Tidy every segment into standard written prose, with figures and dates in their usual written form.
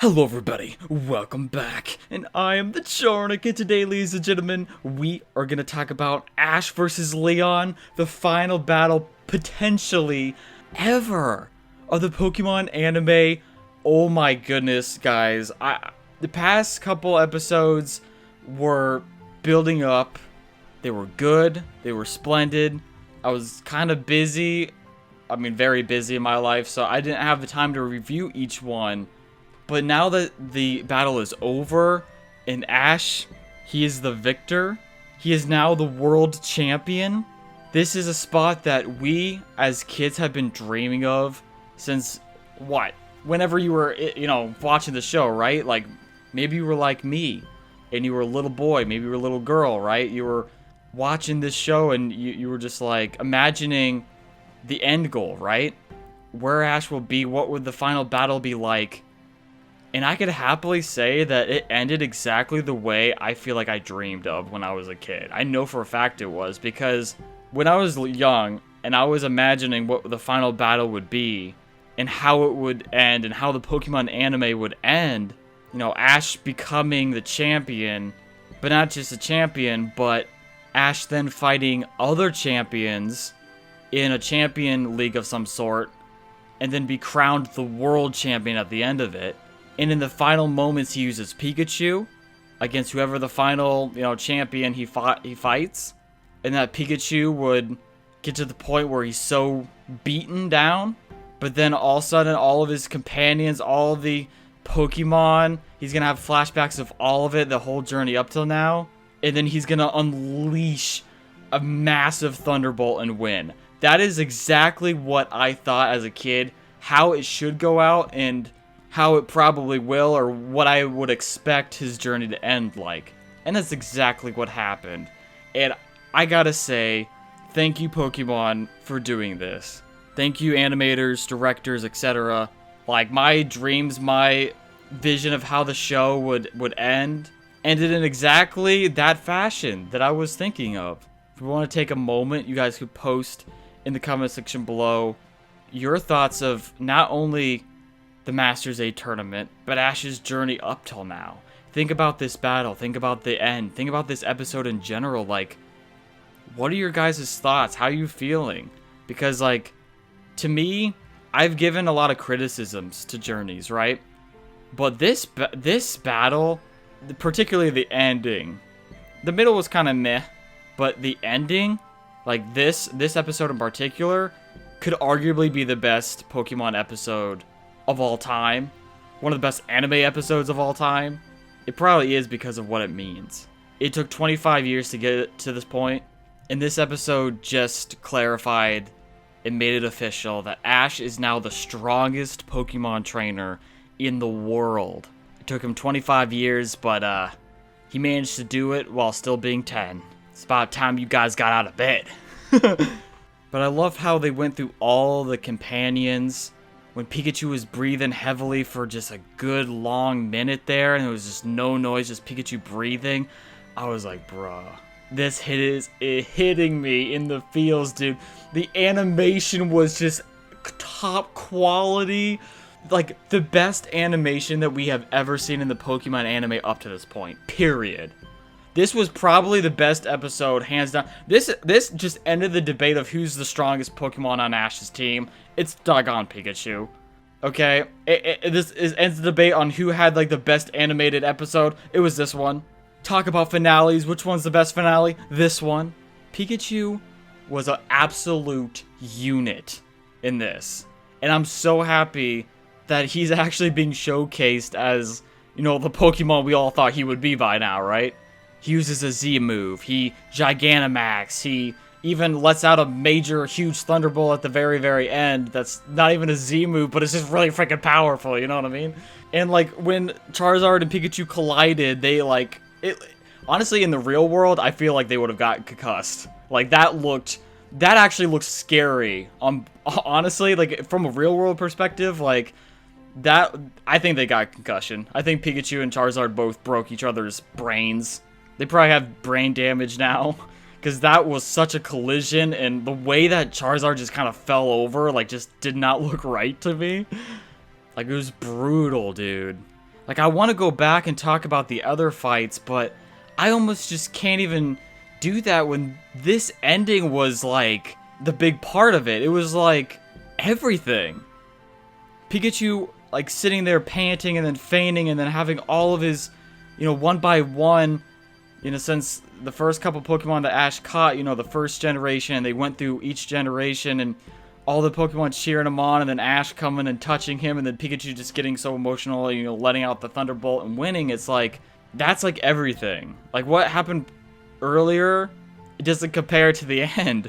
Hello everybody, welcome back, and I am TheChornick, and today, ladies and gentlemen, we are going to talk about Ash versus Leon, the final battle, potentially, ever, of the Pokemon anime. Oh my goodness, guys, the past couple episodes were building up. They were good, they were splendid. I was kind of busy, very busy in my life, so I didn't have the time to review each one. But now that the battle is over, and Ash, he is the victor. He is now the world champion. This is a spot that we, as kids, have been dreaming of since, what? Whenever you were, watching the show, right? Like, maybe you were like me, and you were a little boy, maybe you were a little girl, right? You were watching this show, and you were just, like, imagining the end goal, right? Where Ash will be, what would the final battle be like? And I could happily say that it ended exactly the way I feel like I dreamed of when I was a kid. I know for a fact it was, because when I was young and I was imagining what the final battle would be and how it would end and how the Pokemon anime would end, Ash becoming the champion, but not just a champion, but Ash then fighting other champions in a champion league of some sort and then be crowned the world champion at the end of it. And in the final moments, he uses Pikachu against whoever the final, champion he fights. And that Pikachu would get to the point where he's so beaten down. But then all of a sudden, all of his companions, all of the Pokemon, he's going to have flashbacks of all of it, the whole journey up till now. And then he's going to unleash a massive Thunderbolt and win. That is exactly what I thought as a kid, how it should go out, and how it probably will, or what I would expect his journey to end like. And that's exactly what happened. And I gotta say, thank you Pokemon for doing this. Thank you animators, directors, etc. Like, my dreams, my vision of how the show would end, ended in exactly that fashion that I was thinking of. If you want to take a moment, you guys could post in the comment section below your thoughts of not only the Masters 8 tournament, but Ash's journey up till now. Think about this battle, think about the end, think about this episode in general. Like, what are your guys' thoughts? How are you feeling? Because, like, to me, I've given a lot of criticisms to journeys, right? But this battle, particularly the ending, the middle was kind of meh, but the ending, like this episode in particular, could arguably be the best Pokemon episode of all time. One of the best anime episodes of all time. It probably is because of what it means. It took 25 years to get it to this point, and this episode just clarified and made it official that Ash is now the strongest Pokemon trainer in the world. It took him 25 years, but he managed to do it while still being 10. It's about time you guys got out of bed. But I love how they went through all the companions. When Pikachu was breathing heavily for just a good long minute there, and there was just no noise, just Pikachu breathing, I was like, bruh, this is hitting me in the feels, dude. The animation was just top quality. Like, the best animation that we have ever seen in the Pokemon anime up to this point, period. This was probably the best episode, hands down. This just ended the debate of who's the strongest Pokemon on Ash's team. It's doggone Pikachu. Okay? This ends the debate on who had, like, the best animated episode. It was this one. Talk about finales. Which one's the best finale? This one. Pikachu was an absolute unit in this. And I'm so happy that he's actually being showcased as, the Pokemon we all thought he would be by now, right? He uses a Z move, he Gigantamax, he even lets out a major, huge Thunderbolt at the very, very end that's not even a Z move, but it's just really freaking powerful, you know what I mean? And, like, when Charizard and Pikachu collided, they, like, honestly, in the real world, I feel like they would have gotten concussed. Like, that actually looked scary. Honestly, like, from a real world perspective, like, that, I think they got concussion. I think Pikachu and Charizard both broke each other's brains. They probably have brain damage now, because that was such a collision, and the way that Charizard just kind of fell over, like, just did not look right to me. Like, it was brutal, dude. Like, I want to go back and talk about the other fights, but I almost just can't even do that when this ending was, like, the big part of it. It was, like, everything. Pikachu, like, sitting there panting and then feigning and then having all of his, one by one, in a sense, the first couple Pokemon that Ash caught, the first generation, they went through each generation and all the Pokemon cheering him on, and then Ash coming and touching him, and then Pikachu just getting so emotional, letting out the Thunderbolt and winning. It's like, that's like everything. Like, what happened earlier, it doesn't compare to the end.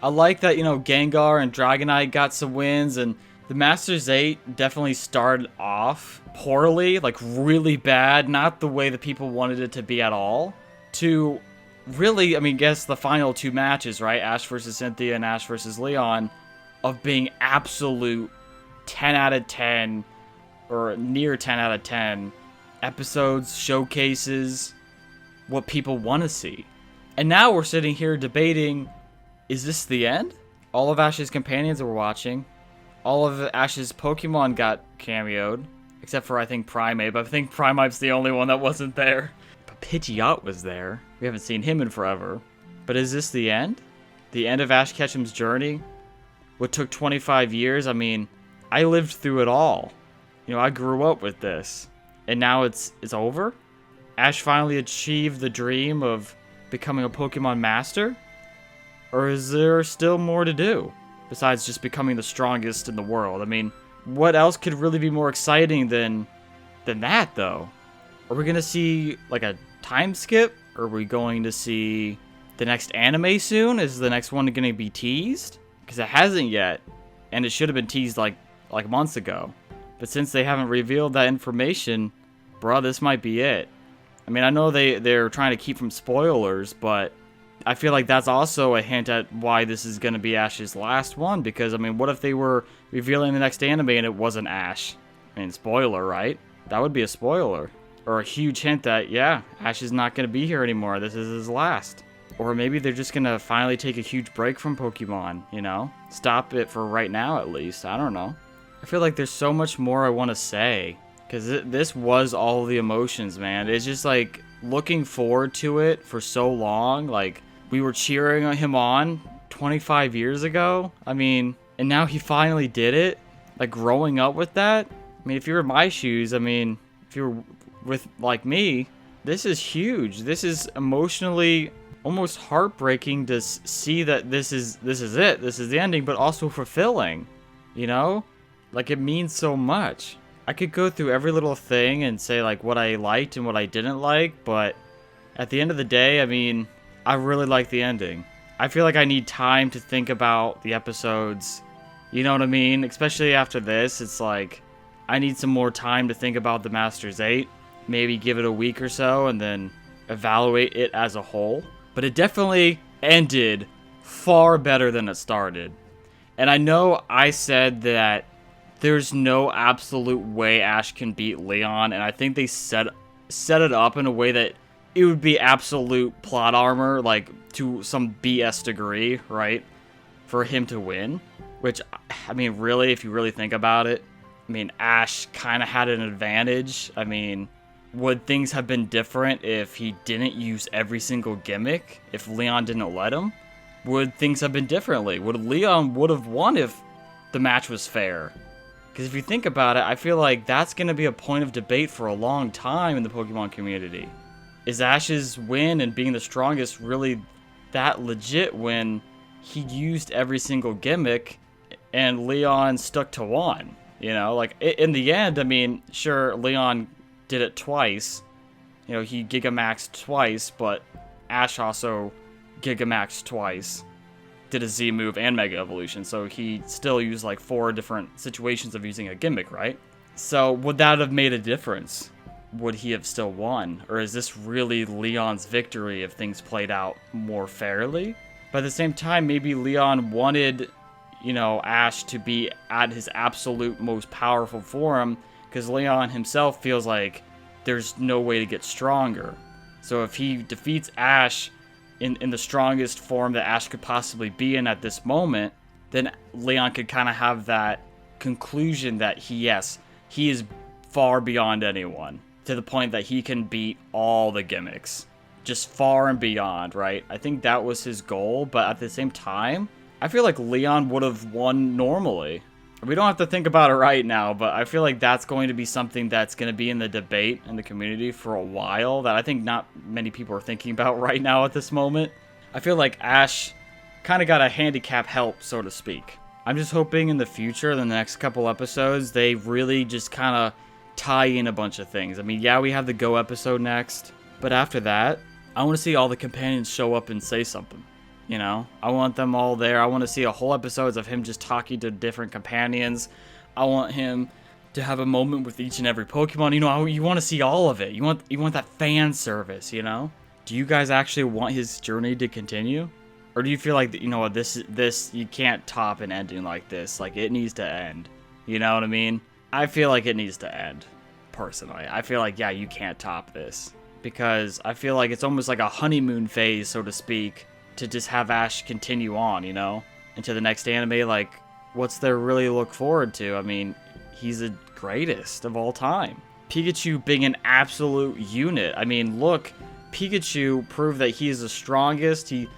I like that, Gengar and Dragonite got some wins, and the Masters 8 definitely started off poorly, like really bad, not the way that people wanted it to be at all, to really, guess the final two matches, right? Ash versus Cynthia and Ash versus Leon, of being absolute 10 out of 10, or near 10 out of 10 episodes, showcases, what people want to see. And now we're sitting here debating, is this the end? All of Ash's companions were watching. All of Ash's Pokemon got cameoed, except for, I think, Primeape. I think Primeape's the only one that wasn't there. But Pidgeot was there. We haven't seen him in forever. But is this the end? The end of Ash Ketchum's journey? What took 25 years? I lived through it all. I grew up with this. And now it's over? Ash finally achieved the dream of becoming a Pokemon master? Or is there still more to do? Besides just becoming the strongest in the world. What else could really be more exciting than that, though? Are we going to see, like, a time skip? Are we going to see the next anime soon? Is the next one going to be teased? Because it hasn't yet, and it should have been teased like months ago. But since they haven't revealed that information, bruh, this might be it. I know they're trying to keep from spoilers, but I feel like that's also a hint at why this is going to be Ash's last one. Because, what if they were revealing the next anime and it wasn't Ash? Spoiler, right? That would be a spoiler. Or a huge hint that, yeah, Ash is not going to be here anymore. This is his last. Or maybe they're just going to finally take a huge break from Pokemon, Stop it for right now, at least. I don't know. I feel like there's so much more I want to say. Because this was all the emotions, man. It's just like looking forward to it for so long. Like, we were cheering him on 25 years ago. And now he finally did it. Like, growing up with that. If you were in my shoes, if you were with, like, me, this is huge. This is emotionally almost heartbreaking to see that this is it. This is the ending, but also fulfilling, Like, it means so much. I could go through every little thing and say, like, what I liked and what I didn't like, but at the end of the day, I really like the ending. I feel like I need time to think about the episodes, you know what I mean? Especially after this, it's like, I need some more time to think about the Masters 8, maybe give it a week or so, and then evaluate it as a whole. But it definitely ended far better than it started. And I know I said that there's no absolute way Ash can beat Leon, and I think they set it up in a way that it would be absolute plot armor, like, to some BS degree, right? For him to win. Which, really, if you really think about it, Ash kind of had an advantage. Would things have been different if he didn't use every single gimmick? If Leon didn't let him? Would things have been differently? Leon would have won if the match was fair? Because if you think about it, I feel like that's going to be a point of debate for a long time in the Pokemon community. Is Ash's win and being the strongest really that legit when he used every single gimmick and Leon stuck to one? Like, in the end, sure, Leon did it twice. He Gigamaxed twice, but Ash also Gigamaxed twice. Did a Z move and Mega Evolution, so he still used like 4 different situations of using a gimmick, right? So would that have made a difference? Would he have still won? Or is this really Leon's victory if things played out more fairly? But at the same time, maybe Leon wanted, Ash to be at his absolute most powerful form, because Leon himself feels like there's no way to get stronger. So if he defeats Ash in the strongest form that Ash could possibly be in at this moment, then Leon could kind of have that conclusion that he is far beyond anyone, to the point that he can beat all the gimmicks. Just far and beyond, right? I think that was his goal, but at the same time, I feel like Leon would have won normally. We don't have to think about it right now, but I feel like that's going to be something that's going to be in the debate in the community for a while that I think not many people are thinking about right now at this moment. I feel like Ash kind of got a handicap help, so to speak. I'm just hoping in the future, in the next couple episodes, they really just kind of tie in a bunch of things. I mean, yeah, we have the Go episode next, but after that, I want to see all the companions show up and say something. You know, I want them all there. I want to see a whole episodes of him just talking to different companions. I want him to have a moment with each and every Pokemon. You know, you want to see all of it. You want that fan service, you know? Do you guys actually want his journey to continue? Or do you feel like, you know what, this you can't top an ending like this. Like, it needs to end. You know what I mean? I feel like it needs to end, personally. I feel like, yeah, you can't top this. Because I feel like it's almost like a honeymoon phase, so to speak, to just have Ash continue on, you know, into the next anime. Like, what's there really to look forward to? I mean, he's the greatest of all time. Pikachu being an absolute unit. I mean, look, Pikachu proved that he is the strongest. He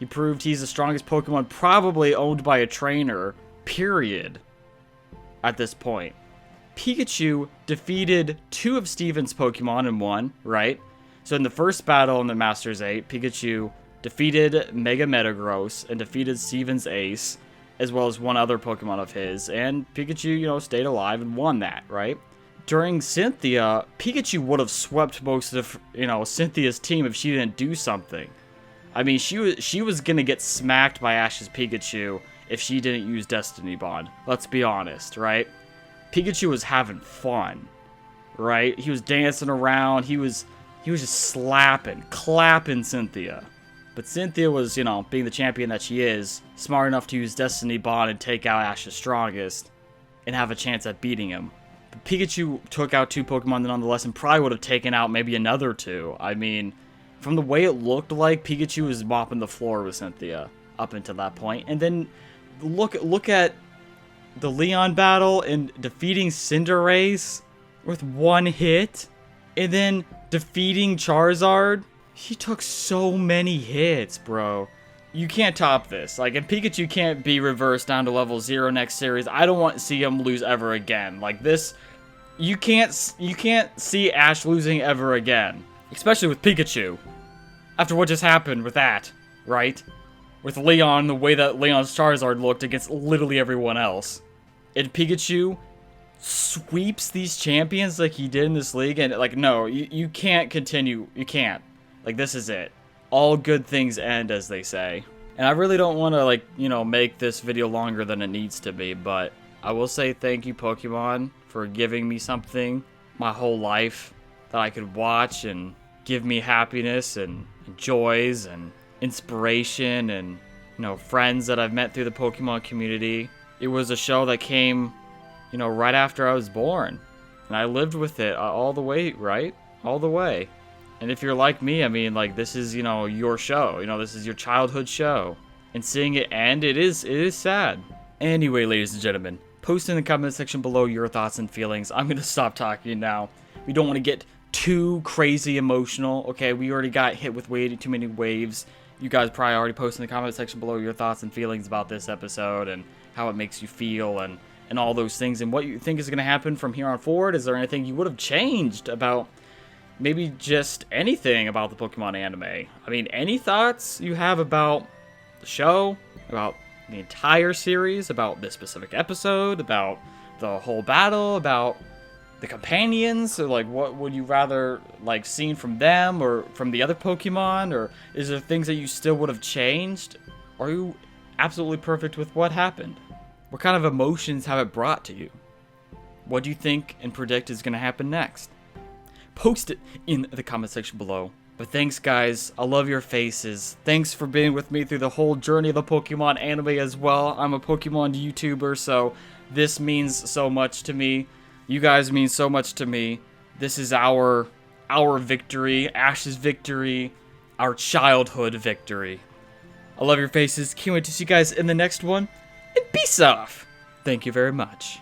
proved he's the strongest Pokemon probably owned by a trainer, period, at this point. Pikachu defeated 2 of Steven's Pokemon and won, right? So in the first battle in the Masters 8, Pikachu defeated Mega Metagross and defeated Steven's Ace, as well as one other Pokemon of his, and Pikachu, you know, stayed alive and won that, right? During Cynthia, Pikachu would have swept most of, you know, Cynthia's team if she didn't do something. I mean, she was gonna get smacked by Ash's Pikachu if she didn't use Destiny Bond. Let's be honest, right? Pikachu was having fun, right? He was dancing around, he was just clapping Cynthia. But Cynthia was, you know, being the champion that she is, smart enough to use Destiny Bond and take out Ash's strongest and have a chance at beating him. But Pikachu took out 2 Pokemon nonetheless and probably would have taken out maybe another 2. I mean, from the way it looked like, Pikachu was mopping the floor with Cynthia up until that point. And then look at the Leon battle and defeating Cinderace with 1 hit. And then defeating Charizard. He took so many hits, bro. You can't top this. Like, and Pikachu can't be reversed down to level 0 next series. I don't want to see him lose ever again. Like, this, you can't see Ash losing ever again. Especially with Pikachu. After what just happened with that, right? With Leon, the way that Leon's Charizard looked against literally everyone else. And Pikachu sweeps these champions like he did in this league. And, like, no, you can't continue. You can't. Like, this is it. All good things end, as they say. And I really don't want to, like, you know, make this video longer than it needs to be, but I will say thank you, Pokemon, for giving me something my whole life that I could watch and give me happiness and joys and inspiration and, you know, friends that I've met through the Pokemon community. It was a show that came, you know, right after I was born. And I lived with it all the way, right? All the way. And if you're like me, I mean, like, this is, you know, your show. You know, this is your childhood show. And seeing it end, it is sad. Anyway, ladies and gentlemen, post in the comment section below your thoughts and feelings. I'm going to stop talking now. We don't want to get too crazy emotional, okay? We already got hit with way too many waves. You guys probably already posted in the comment section below your thoughts and feelings about this episode and how it makes you feel and all those things and what you think is going to happen from here on forward. Is there anything you would have changed about maybe just anything about the Pokemon anime? I mean, any thoughts you have about the show, about the entire series, about this specific episode, about the whole battle, about the companions, or like what would you rather like seen from them or from the other Pokemon, or is there things that you still would have changed? Are you absolutely perfect with what happened? What kind of emotions have it brought to you? What do you think and predict is going to happen next? Post it in the comment section below. But thanks, guys. I love your faces. Thanks for being with me through the whole journey of the Pokemon anime as well. I'm a Pokemon YouTuber, so this means so much to me. You guys mean so much to me. This is our victory, Ash's victory, our childhood victory. I love your faces. Can't wait to see you guys in the next one. And peace off. Thank you very much.